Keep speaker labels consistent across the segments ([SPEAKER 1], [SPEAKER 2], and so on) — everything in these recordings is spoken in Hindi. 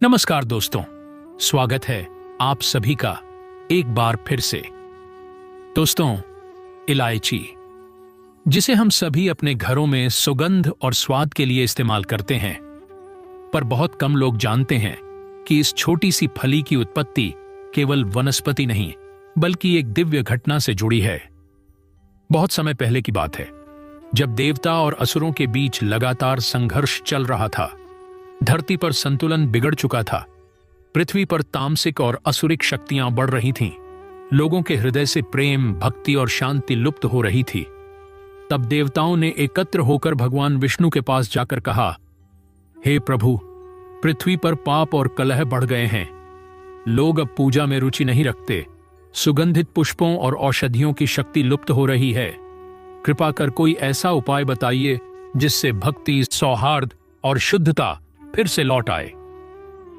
[SPEAKER 1] नमस्कार दोस्तों, स्वागत है आप सभी का एक बार फिर से। दोस्तों, इलायची, जिसे हम सभी अपने घरों में सुगंध और स्वाद के लिए इस्तेमाल करते हैं, पर बहुत कम लोग जानते हैं कि इस छोटी सी फली की उत्पत्ति केवल वनस्पति नहीं बल्कि एक दिव्य घटना से जुड़ी है। बहुत समय पहले की बात है, जब देवता और असुरों के बीच लगातार संघर्ष चल रहा था। धरती पर संतुलन बिगड़ चुका था। पृथ्वी पर तामसिक और असुरिक शक्तियां बढ़ रही थीं। लोगों के हृदय से प्रेम, भक्ति और शांति लुप्त हो रही थी। तब देवताओं ने एकत्र होकर भगवान विष्णु के पास जाकर कहा, हे प्रभु, पृथ्वी पर पाप और कलह बढ़ गए हैं। लोग अब पूजा में रुचि नहीं रखते। सुगंधित पुष्पों और औषधियों की शक्ति लुप्त हो रही है। कृपा कर कोई ऐसा उपाय बताइए जिससे भक्ति, सौहार्द और शुद्धता फिर से लौट आए।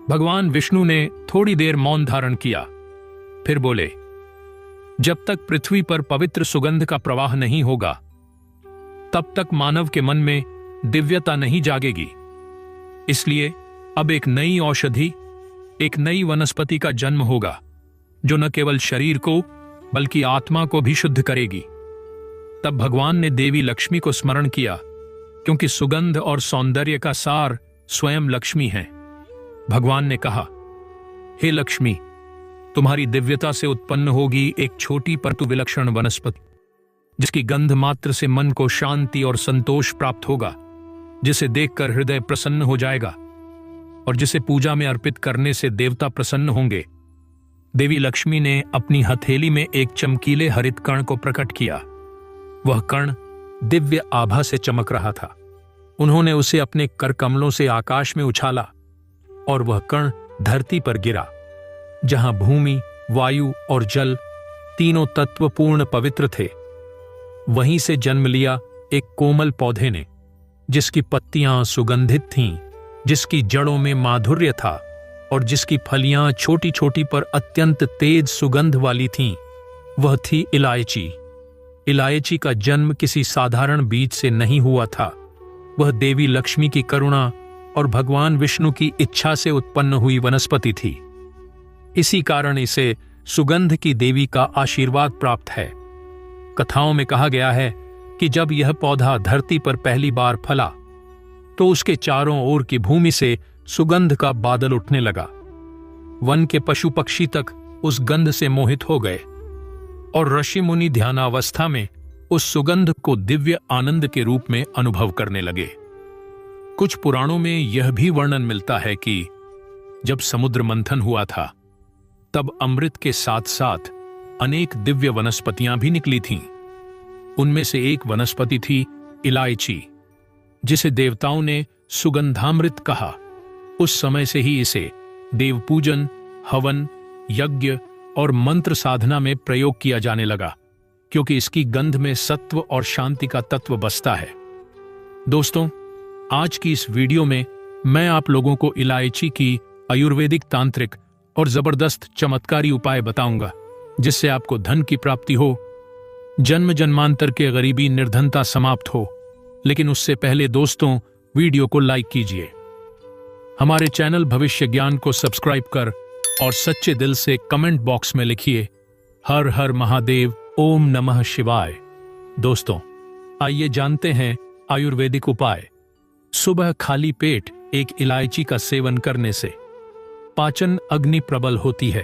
[SPEAKER 1] भगवान विष्णु ने थोड़ी देर मौन धारण किया, फिर बोले, जब तक पृथ्वी पर पवित्र सुगंध का प्रवाह नहीं होगा, तब तक मानव के मन में दिव्यता नहीं जागेगी। इसलिए अब एक नई औषधि, एक नई वनस्पति का जन्म होगा, जो न केवल शरीर को बल्कि आत्मा को भी शुद्ध करेगी। तब भगवान ने देवी लक्ष्मी को स्मरण किया, क्योंकि सुगंध और सौंदर्य का सार स्वयं लक्ष्मी है। भगवान ने कहा, हे लक्ष्मी, तुम्हारी दिव्यता से उत्पन्न होगी एक छोटी परंतु विलक्षण वनस्पति, जिसकी गंध मात्र से मन को शांति और संतोष प्राप्त होगा, जिसे देखकर हृदय प्रसन्न हो जाएगा और जिसे पूजा में अर्पित करने से देवता प्रसन्न होंगे। देवी लक्ष्मी ने अपनी हथेली में एक चमकीले हरित कण को प्रकट किया। वह कण दिव्य आभा से चमक रहा था। उन्होंने उसे अपने कर कमलों से आकाश में उछाला और वह कण धरती पर गिरा, जहां भूमि, वायु और जल तीनों तत्व पूर्ण पवित्र थे। वहीं से जन्म लिया एक कोमल पौधे ने, जिसकी पत्तियां सुगंधित थीं, जिसकी जड़ों में माधुर्य था और जिसकी फलियां छोटी छोटी पर अत्यंत तेज सुगंध वाली थीं। वह थी इलायची। इलायची का जन्म किसी साधारण बीज से नहीं हुआ था। वह देवी लक्ष्मी की करुणा और भगवान विष्णु की इच्छा से उत्पन्न हुई वनस्पति थी। इसी कारण इसे सुगंध की देवी का आशीर्वाद प्राप्त है। कथाओं में कहा गया है कि जब यह पौधा धरती पर पहली बार फला, तो उसके चारों ओर की भूमि से सुगंध का बादल उठने लगा। वन के पशु पक्षी तक उस गंध से मोहित हो गए और ऋषि मुनि ध्यानावस्था में उस सुगंध को दिव्य आनंद के रूप में अनुभव करने लगे। कुछ पुराणों में यह भी वर्णन मिलता है कि जब समुद्र मंथन हुआ था, तब अमृत के साथ साथ अनेक दिव्य वनस्पतियां भी निकली थीं। उनमें से एक वनस्पति थी इलायची, जिसे देवताओं ने सुगंधामृत कहा। उस समय से ही इसे देवपूजन, हवन, यज्ञ और मंत्र साधना में प्रयोग किया जाने लगा, क्योंकि इसकी गंध में सत्व और शांति का तत्व बसता है। दोस्तों, आज की इस वीडियो में मैं आप लोगों को इलायची की आयुर्वेदिक, तांत्रिक और जबरदस्त चमत्कारी उपाय बताऊंगा, जिससे आपको धन की प्राप्ति हो, जन्म जन्मांतर के गरीबी, निर्धनता समाप्त हो। लेकिन उससे पहले दोस्तों, वीडियो को लाइक कीजिए, हमारे चैनल भविष्य ज्ञान को सब्सक्राइब कर और सच्चे दिल से कमेंट बॉक्स में लिखिए, हर हर महादेव, ओम नमः शिवाय। दोस्तों, आइए जानते हैं आयुर्वेदिक उपाय। सुबह खाली पेट एक इलायची का सेवन करने से पाचन अग्नि प्रबल होती है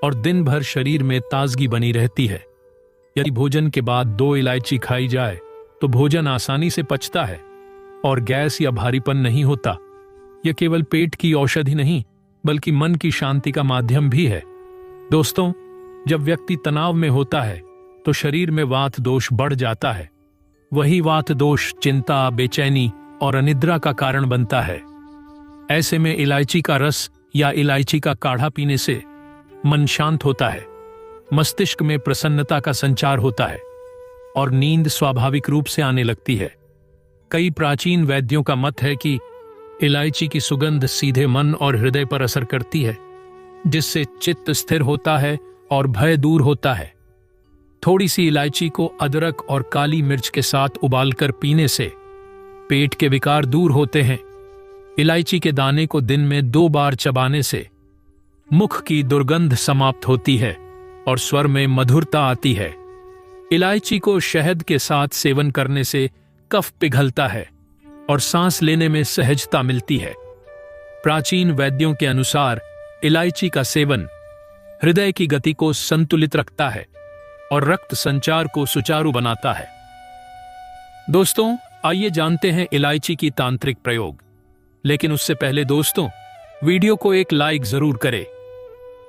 [SPEAKER 1] और दिन भर शरीर में ताजगी बनी रहती है। यदि भोजन के बाद 2 इलायची खाई जाए तो भोजन आसानी से पचता है और गैस या भारीपन नहीं होता। यह केवल पेट की औषधि नहीं बल्कि मन की शांति का माध्यम भी है। दोस्तों, जब व्यक्ति तनाव में होता है तो शरीर में वात दोष बढ़ जाता है। वही वात दोष चिंता, बेचैनी और अनिद्रा का कारण बनता है। ऐसे में इलायची का रस या इलायची का काढ़ा पीने से मन शांत होता है, मस्तिष्क में प्रसन्नता का संचार होता है और नींद स्वाभाविक रूप से आने लगती है। कई प्राचीन वैद्यों का मत है कि इलायची की सुगंध सीधे मन और हृदय पर असर करती है, जिससे चित्त स्थिर होता है और भय दूर होता है। थोड़ी सी इलायची को अदरक और काली मिर्च के साथ उबालकर पीने से पेट के विकार दूर होते हैं। इलायची के दाने को दिन में 2 बार चबाने से मुख की दुर्गंध समाप्त होती है और स्वर में मधुरता आती है। इलायची को शहद के साथ सेवन करने से कफ पिघलता है और सांस लेने में सहजता मिलती है। प्राचीन वैद्यों के अनुसार इलायची का सेवन हृदय की गति को संतुलित रखता है और रक्त संचार को सुचारू बनाता है। दोस्तों, आइए जानते हैं इलायची की तांत्रिक प्रयोग। लेकिन उससे पहले दोस्तों, वीडियो को एक लाइक जरूर करें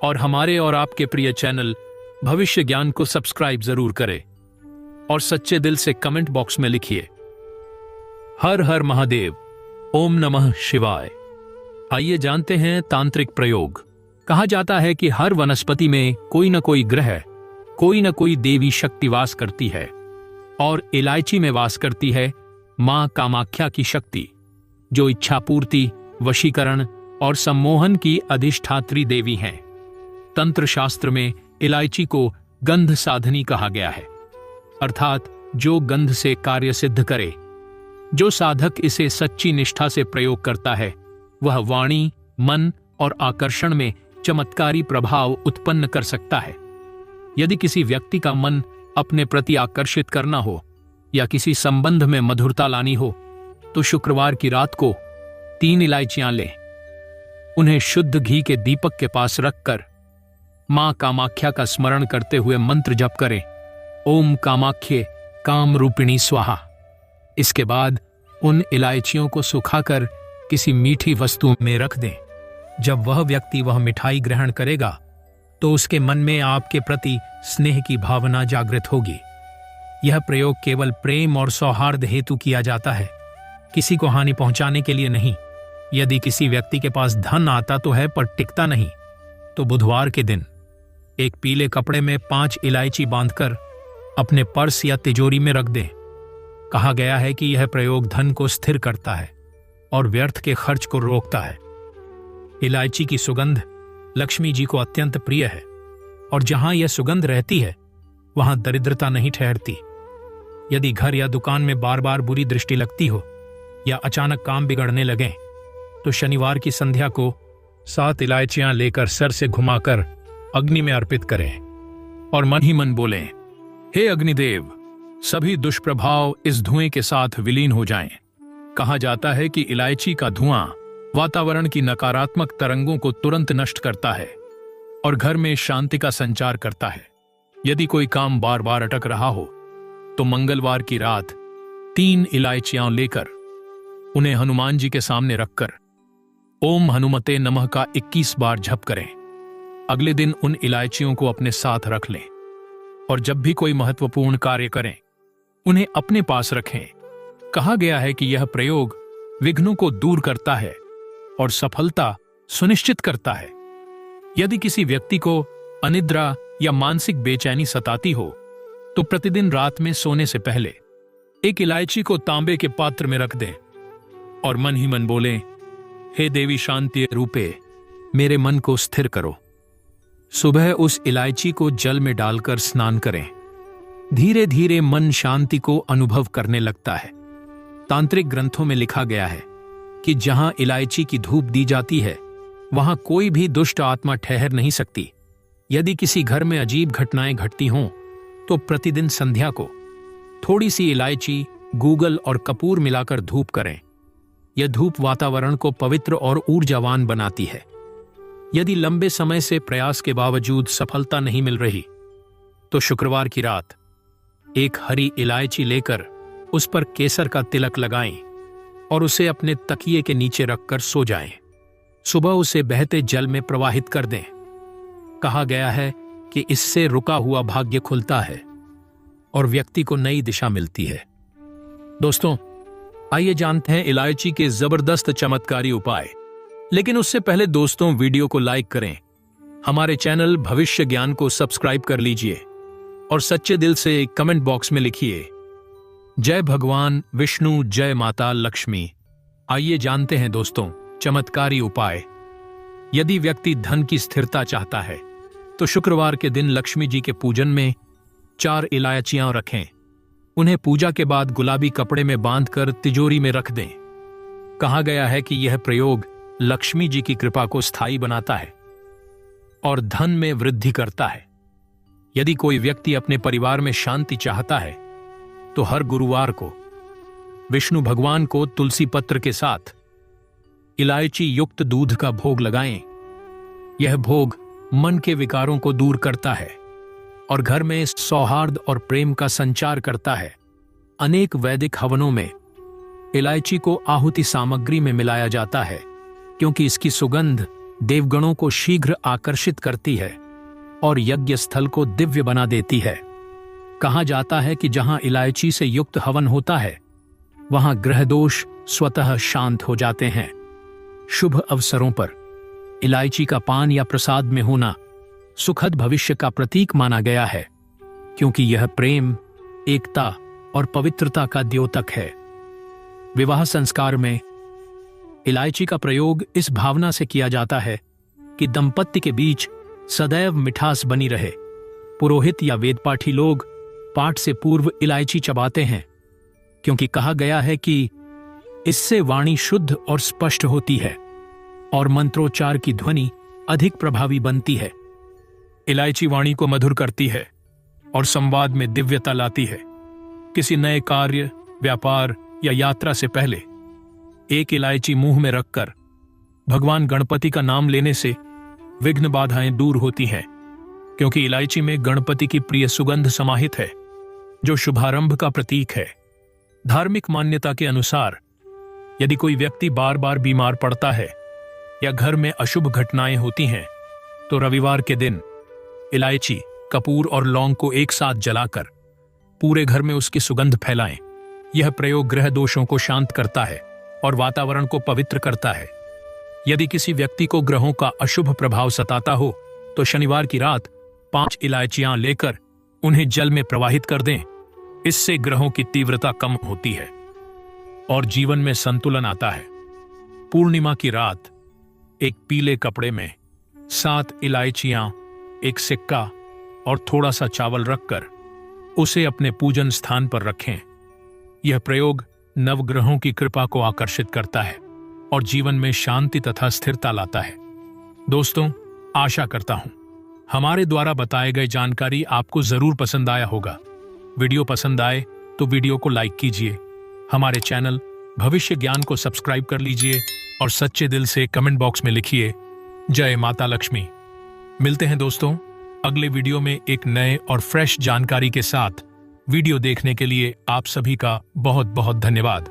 [SPEAKER 1] और हमारे और आपके प्रिय चैनल भविष्य ज्ञान को सब्सक्राइब जरूर करें और सच्चे दिल से कमेंट बॉक्स में लिखिए हर हर महादेव, ओम नमः शिवाय। आइए जानते हैं तांत्रिक प्रयोग। कहा जाता है कि हर वनस्पति में कोई न कोई ग्रह, कोई न कोई देवी शक्ति वास करती है और इलायची में वास करती है मां कामाख्या की शक्ति, जो इच्छा पूर्ति, वशीकरण और सम्मोहन की अधिष्ठात्री देवी हैं। तंत्र शास्त्र में इलायची को गंध साधनी कहा गया है, अर्थात जो गंध से कार्य सिद्ध करे। जो साधक इसे सच्ची निष्ठा से प्रयोग करता है वह वाणी, मन और आकर्षण में चमत्कारी प्रभाव उत्पन्न कर सकता है। यदि किसी व्यक्ति का मन अपने प्रति आकर्षित करना हो या किसी संबंध में मधुरता लानी हो तो शुक्रवार की रात को 3 इलायचियां लें। उन्हें शुद्ध घी के दीपक के पास रखकर मां कामाख्या का स्मरण करते हुए मंत्र जप करें, ओम कामाख्ये काम रूपिणी स्वाहा। इसके बाद उन इलायचियों को सुखाकर किसी मीठी वस्तु में रख दें। जब वह व्यक्ति वह मिठाई ग्रहण करेगा तो उसके मन में आपके प्रति स्नेह की भावना जागृत होगी। यह प्रयोग केवल प्रेम और सौहार्द हेतु किया जाता है, किसी को हानि पहुंचाने के लिए नहीं। यदि किसी व्यक्ति के पास धन आता तो है पर टिकता नहीं, तो बुधवार के दिन एक पीले कपड़े में 5 इलायची बांधकर अपने पर्स या तिजोरी में रख दें। कहा गया है कि यह प्रयोग धन को स्थिर करता है और व्यर्थ के खर्च को रोकता है। इलायची की सुगंध लक्ष्मी जी को अत्यंत प्रिय है और जहां यह सुगंध रहती है वहां दरिद्रता नहीं ठहरती। यदि घर या दुकान में बार बार बुरी दृष्टि लगती हो या अचानक काम बिगड़ने लगे तो शनिवार की संध्या को 7 इलायचियां लेकर सर से घुमाकर अग्नि में अर्पित करें और मन ही मन बोलें, हे अग्निदेव, सभी दुष्प्रभाव इस धुएं के साथ विलीन हो जाएं। कहा जाता है कि इलायची का धुआं वातावरण की नकारात्मक तरंगों को तुरंत नष्ट करता है और घर में शांति का संचार करता है। यदि कोई काम बार बार अटक रहा हो तो मंगलवार की रात 3 इलायचियां लेकर उन्हें हनुमान जी के सामने रखकर ओम हनुमते नमः का 21 बार जप करें। अगले दिन उन इलायचियों को अपने साथ रख लें और जब भी कोई महत्वपूर्ण कार्य करें उन्हें अपने पास रखें। कहा गया है कि यह प्रयोग विघ्नों को दूर करता है और सफलता सुनिश्चित करता है। यदि किसी व्यक्ति को अनिद्रा या मानसिक बेचैनी सताती हो तो प्रतिदिन रात में सोने से पहले एक इलायची को तांबे के पात्र में रख दें और मन ही मन बोलें, हे देवी शांति रूपे, मेरे मन को स्थिर करो। सुबह उस इलायची को जल में डालकर स्नान करें। धीरे धीरे मन शांति को अनुभव करने लगता है। तांत्रिक ग्रंथों में लिखा गया है कि जहां इलायची की धूप दी जाती है वहां कोई भी दुष्ट आत्मा ठहर नहीं सकती। यदि किसी घर में अजीब घटनाएं घटती हों तो प्रतिदिन संध्या को थोड़ी सी इलायची, गूगल और कपूर मिलाकर धूप करें। यह धूप वातावरण को पवित्र और ऊर्जावान बनाती है। यदि लंबे समय से प्रयास के बावजूद सफलता नहीं मिल रही तो शुक्रवार की रात एक हरी इलायची लेकर उस पर केसर का तिलक लगाएं और उसे अपने तकिए के नीचे रखकर सो जाएं। सुबह उसे बहते जल में प्रवाहित कर दें। कहा गया है कि इससे रुका हुआ भाग्य खुलता है और व्यक्ति को नई दिशा मिलती है। दोस्तों, आइए जानते हैं इलायची के जबरदस्त चमत्कारी उपाय। लेकिन उससे पहले दोस्तों, वीडियो को लाइक करें, हमारे चैनल भविष्य ज्ञान को सब्सक्राइब कर लीजिए और सच्चे दिल से कमेंट बॉक्स में लिखिए जय भगवान विष्णु, जय माता लक्ष्मी। आइए जानते हैं दोस्तों चमत्कारी उपाय। यदि व्यक्ति धन की स्थिरता चाहता है तो शुक्रवार के दिन लक्ष्मी जी के पूजन में 4 इलायचियां रखें। उन्हें पूजा के बाद गुलाबी कपड़े में बांधकर तिजोरी में रख दें। कहा गया है कि यह प्रयोग लक्ष्मी जी की कृपा को स्थायी बनाता है और धन में वृद्धि करता है। यदि कोई व्यक्ति अपने परिवार में शांति चाहता है तो हर गुरुवार को विष्णु भगवान को तुलसी पत्र के साथ इलायची युक्त दूध का भोग लगाएं। यह भोग मन के विकारों को दूर करता है और घर में सौहार्द और प्रेम का संचार करता है। अनेक वैदिक हवनों में इलायची को आहुति सामग्री में मिलाया जाता है क्योंकि इसकी सुगंध देवगणों को शीघ्र आकर्षित करती है और यज्ञ स्थल को दिव्य बना देती है। कहा जाता है कि जहां इलायची से युक्त हवन होता है वहां ग्रह दोष स्वतः शांत हो जाते हैं। शुभ अवसरों पर इलायची का पान या प्रसाद में होना सुखद भविष्य का प्रतीक माना गया है क्योंकि यह प्रेम, एकता और पवित्रता का द्योतक है। विवाह संस्कार में इलायची का प्रयोग इस भावना से किया जाता है कि दंपत्ति के बीच सदैव मिठास बनी रहे। पुरोहित या वेदपाठी लोग पाठ से पूर्व इलायची चबाते हैं क्योंकि कहा गया है कि इससे वाणी शुद्ध और स्पष्ट होती है और मंत्रोच्चार की ध्वनि अधिक प्रभावी बनती है। इलायची वाणी को मधुर करती है और संवाद में दिव्यता लाती है। किसी नए कार्य, व्यापार या यात्रा से पहले एक इलायची मुंह में रखकर भगवान गणपति का नाम लेने से विघ्न बाधाएं दूर होती हैं क्योंकि इलायची में गणपति की प्रिय सुगंध समाहित है जो शुभारंभ का प्रतीक है। धार्मिक मान्यता के अनुसार यदि कोई व्यक्ति बार बार बीमार पड़ता है या घर में अशुभ घटनाएं होती हैं तो रविवार के दिन इलायची, कपूर और लौंग को एक साथ जलाकर पूरे घर में उसकी सुगंध फैलाएं। यह प्रयोग ग्रह दोषों को शांत करता है और वातावरण को पवित्र करता है। यदि किसी व्यक्ति को ग्रहों का अशुभ प्रभाव सताता हो तो शनिवार की रात 5 इलायचियां लेकर उन्हें जल में प्रवाहित कर दें। इससे ग्रहों की तीव्रता कम होती है और जीवन में संतुलन आता है। पूर्णिमा की रात एक पीले कपड़े में 7 इलायचियां, एक सिक्का और थोड़ा सा चावल रखकर उसे अपने पूजन स्थान पर रखें। यह प्रयोग नवग्रहों की कृपा को आकर्षित करता है और जीवन में शांति तथा स्थिरता लाता है। दोस्तों, आशा करता हूं हमारे द्वारा बताए गए जानकारी आपको जरूर पसंद आया होगा। वीडियो पसंद आए तो वीडियो को लाइक कीजिए, हमारे चैनल भविष्य ज्ञान को सब्सक्राइब कर लीजिए और सच्चे दिल से कमेंट बॉक्स में लिखिए जय माता लक्ष्मी। मिलते हैं दोस्तों अगले वीडियो में एक नए और फ्रेश जानकारी के साथ। वीडियो देखने के लिए आप सभी का बहुत बहुत धन्यवाद।